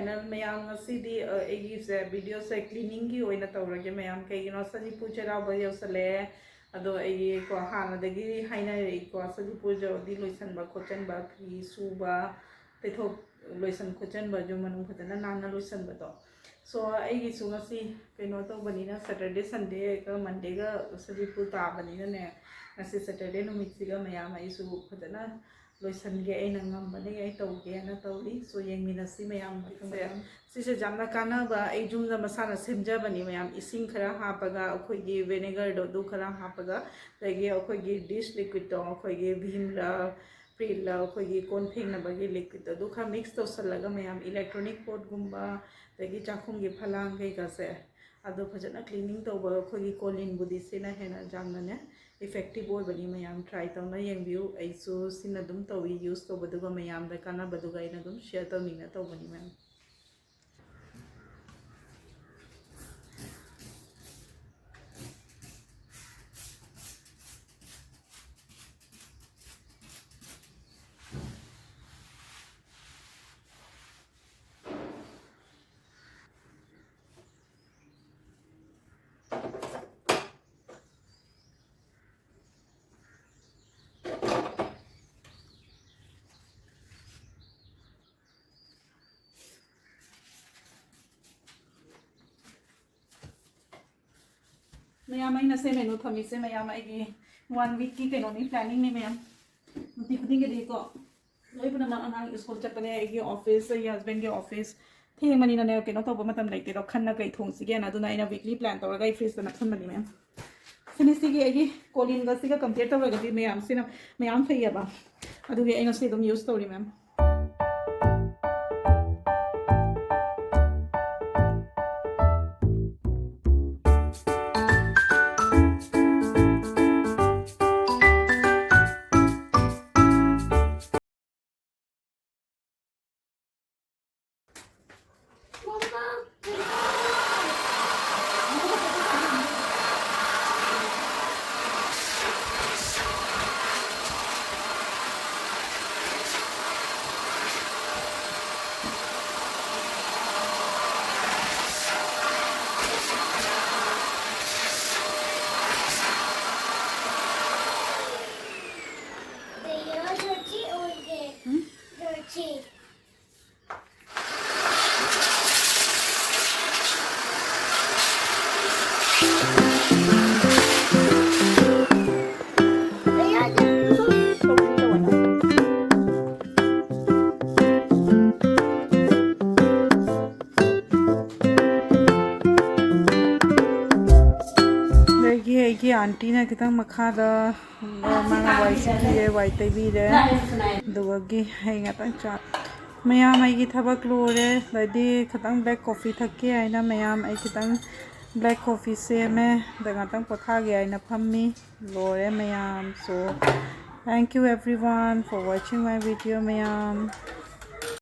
channel mayam ngasi egi se video se cleaning gi oina tawrage mayam kai no Manipuri Cheiraoba yosale ado egi ko hana dagi haina ko Manipuri jo di loisan ba khochan ba fi suba tethok loisan khochan ba jo manu khatana nana loisan ba to so egi su ngasi kaino to bani na Saturday Sunday ka Monday ga Manipuri ta bani na ne ngasi Saturday no mitsiga mayam ai su khatana loisan ge ai nangam bani ai to ge na tawli so yengminase mayam sise jamna kana ba ai jumda masana semja bani mayam ising khara hapaga akhoi ge vinegar do khara hapaga lagi akhoi ge dish liquid to akhoi ge bhim la pril la akhoi ge kon pheng na bagi liquid do kha mix to salaga mayam electronic pot gumba lagi chakhum ge phalang ge ka se ado phajana cleaning to ba akhoi ge kolin budi se na hena jamna ne effective boy bani mayam try to na yengbiu ai so sin adum to use to baduga mayam da kana baduga ina dum share to nina to bani mayam mayam ai na se menu thami se mayam ai gi 1 week ki keno ni planning ni mayam muti khuding ge de ko loi puna ma anang school chapane ai gi office ai husband ge office thing mani na ne keno to ba matam laite ro khanna kai thong si ge na duna ina weekly plan to ga freeze na khan mani mayam sini si ge ai gi colin ga si ga complete to ga di mayam sina mayam thai ya ba adu ge ai na se dum use to ri mayam auntie na kitang makhada mana wai si wai tai bi de dugi hai ngatang chat mayam ai gi thabak lore ladi khatang black coffee thakke aina mayam ai kitang black coffee se me da ngatang potha ge aina phammi lore mayam so thank you everyone for watching my video mayam